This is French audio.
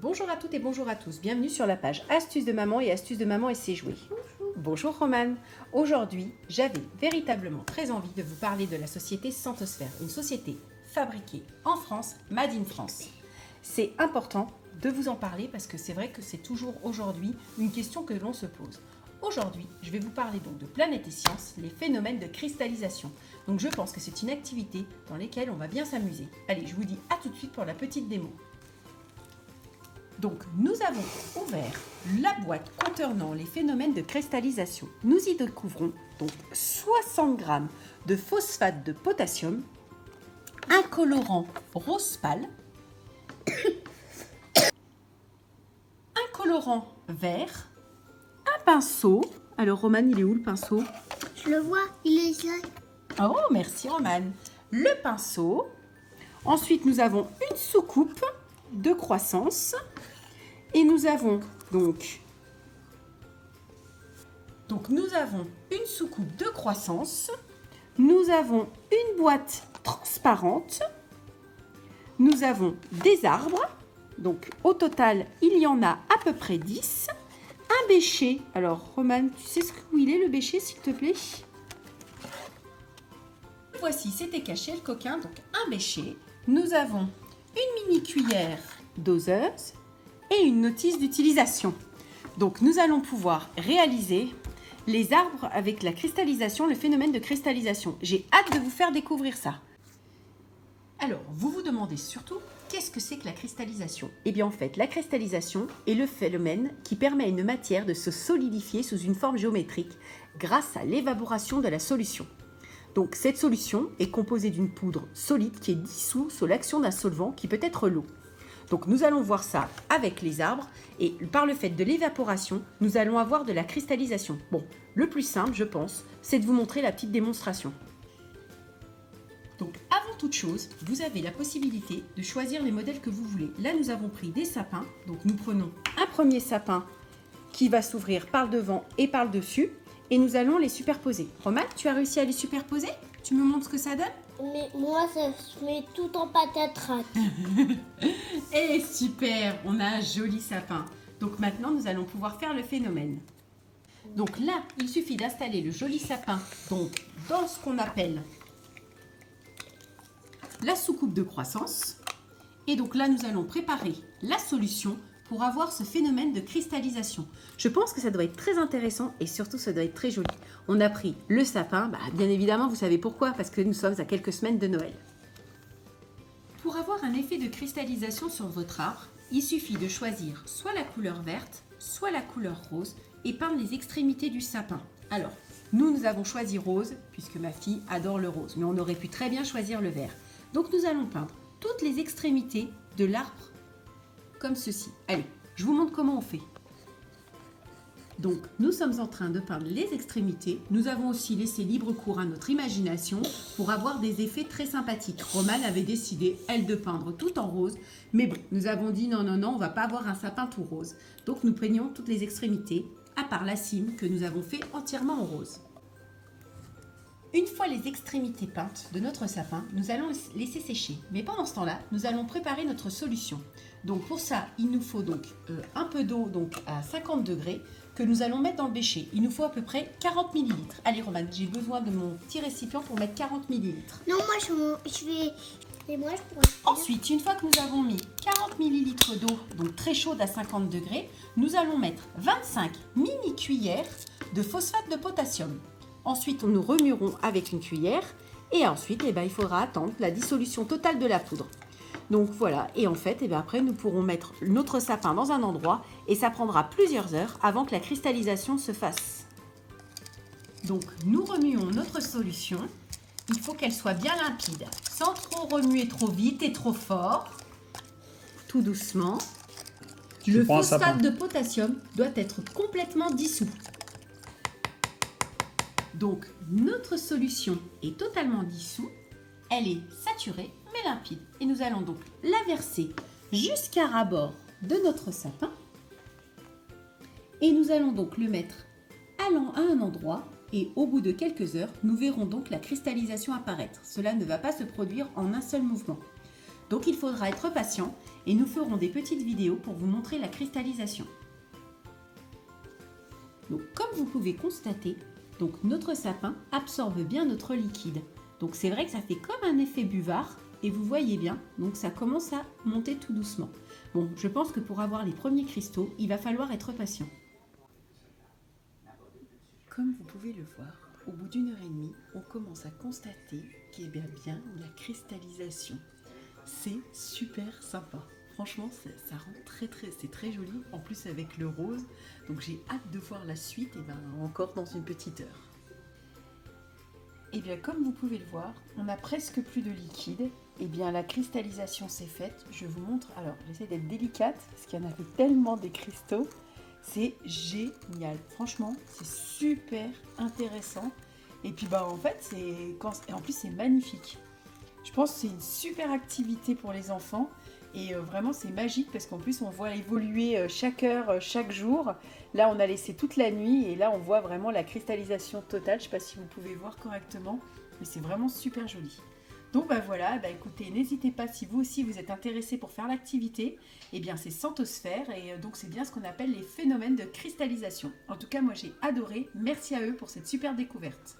Bonjour à toutes et bonjour à tous, bienvenue sur la page Astuces de maman et ses jouets. Bonjour Romane. Aujourd'hui, j'avais véritablement très envie de vous parler de la société Santosphère, une société fabriquée en France, made in France. C'est important de vous en parler parce que c'est vrai que c'est toujours aujourd'hui une question que l'on se pose. Aujourd'hui, je vais vous parler donc de Planète et Science, les phénomènes de cristallisation. Donc je pense que c'est une activité dans laquelle on va bien s'amuser. Allez, je vous dis à tout de suite pour la petite démo. Donc, nous avons ouvert la boîte contenant les phénomènes de cristallisation. Nous y découvrons donc 60 g de phosphate de potassium, un colorant rose pâle, un colorant vert, un pinceau. Alors, Romane, il est où le pinceau? Je le vois, il est là. Oh, merci Romane. Le pinceau. Ensuite, nous avons une soucoupe de croissance. Et nous avons donc nous avons une soucoupe de croissance, nous avons une boîte transparente, nous avons des arbres, donc au total il y en a à peu près 10, un bêcher. Alors Romane, tu sais où il est le bêcher s'il te plaît? Voici, c'était caché le coquin, donc un bêcher. Nous avons une mini cuillère doseuse et une notice d'utilisation. Donc nous allons pouvoir réaliser les arbres avec la cristallisation, le phénomène de cristallisation. J'ai hâte de vous faire découvrir ça. Alors, vous vous demandez surtout, qu'est-ce que c'est que la cristallisation? Eh bien en fait, la cristallisation est le phénomène qui permet à une matière de se solidifier sous une forme géométrique grâce à l'évaporation de la solution. Donc cette solution est composée d'une poudre solide qui est dissoute sous l'action d'un solvant qui peut être l'eau. Donc nous allons voir ça avec les arbres et par le fait de l'évaporation, nous allons avoir de la cristallisation. Bon, le plus simple, je pense, c'est de vous montrer la petite démonstration. Donc avant toute chose, vous avez la possibilité de choisir les modèles que vous voulez. Là, nous avons pris des sapins. Donc nous prenons un premier sapin qui va s'ouvrir par le devant et par le dessus et nous allons les superposer. Romane, tu as réussi à les superposer? Tu me montres ce que ça donne? Mais moi, ça se met tout en patatrac. Et super, on a un joli sapin. Donc maintenant, nous allons pouvoir faire le phénomène. Donc là, il suffit d'installer le joli sapin donc, dans ce qu'on appelle la soucoupe de croissance. Et donc là, nous allons préparer la solution pour avoir ce phénomène de cristallisation. Je pense que ça doit être très intéressant et surtout ça doit être très joli. On a pris le sapin, bien évidemment vous savez pourquoi, parce que nous sommes à quelques semaines de Noël. Pour avoir un effet de cristallisation sur votre arbre, il suffit de choisir soit la couleur verte, soit la couleur rose et peindre les extrémités du sapin. Alors, nous avons choisi rose puisque ma fille adore le rose, mais on aurait pu très bien choisir le vert. Donc nous allons peindre toutes les extrémités de l'arbre comme ceci. Allez, je vous montre comment on fait. Donc, nous sommes en train de peindre les extrémités. Nous avons aussi laissé libre cours à notre imagination pour avoir des effets très sympathiques. Romane avait décidé, elle, de peindre tout en rose. Mais bon, nous avons dit non, on ne va pas avoir un sapin tout rose. Donc, nous peignons toutes les extrémités, à part la cime que nous avons fait entièrement en rose. Une fois les extrémités peintes de notre sapin, nous allons laisser sécher. Mais pendant ce temps-là, nous allons préparer notre solution. Donc pour ça, il nous faut donc un peu d'eau à 50 degrés que nous allons mettre dans le bêcher. Il nous faut à peu près 40 ml. Allez Romane, j'ai besoin de mon petit récipient pour mettre 40 ml. Non, moi je vais... Et moi je pourrais... Ensuite, une fois que nous avons mis 40 ml d'eau, donc très chaude à 50 degrés, nous allons mettre 25 mini cuillères de phosphate de potassium. Ensuite, nous remuerons avec une cuillère et ensuite, il faudra attendre la dissolution totale de la poudre. Donc voilà, et en fait, après, nous pourrons mettre notre sapin dans un endroit et ça prendra plusieurs heures avant que la cristallisation se fasse. Donc, nous remuons notre solution. Il faut qu'elle soit bien limpide, sans trop remuer trop vite et trop fort. Tout doucement. Le phosphate de potassium doit être complètement dissous. Donc, notre solution est totalement dissoute, elle est saturée mais limpide. Et nous allons donc la verser jusqu'à ras-bord de notre sapin. Et nous allons donc le mettre à un endroit et au bout de quelques heures, nous verrons donc la cristallisation apparaître. Cela ne va pas se produire en un seul mouvement. Donc il faudra être patient et nous ferons des petites vidéos pour vous montrer la cristallisation. Donc comme vous pouvez constater, donc notre sapin absorbe bien notre liquide. Donc c'est vrai que ça fait comme un effet buvard et vous voyez bien, donc ça commence à monter tout doucement. Bon, je pense que pour avoir les premiers cristaux, il va falloir être patient. Comme vous pouvez le voir, au bout d'1 heure et demie, on commence à constater qu'il y a bien la cristallisation. C'est super sympa. Franchement, ça rend c'est très joli, en plus avec le rose. Donc j'ai hâte de voir la suite, et encore dans une petite heure. Et bien comme vous pouvez le voir, on a presque plus de liquide. Et bien la cristallisation s'est faite. Je vous montre, alors j'essaie d'être délicate, parce qu'il y en avait tellement des cristaux. C'est génial, franchement, c'est super intéressant. Et puis en fait, en plus c'est magnifique. Je pense que c'est une super activité pour les enfants. Et vraiment, c'est magique parce qu'en plus, on voit évoluer chaque heure, chaque jour. Là, on a laissé toute la nuit et là, on voit vraiment la cristallisation totale. Je ne sais pas si vous pouvez voir correctement, mais c'est vraiment super joli. Donc voilà, écoutez, n'hésitez pas si vous aussi vous êtes intéressé pour faire l'activité. Eh bien, c'est Santosphère et donc c'est bien ce qu'on appelle les phénomènes de cristallisation. En tout cas, moi, j'ai adoré. Merci à eux pour cette super découverte.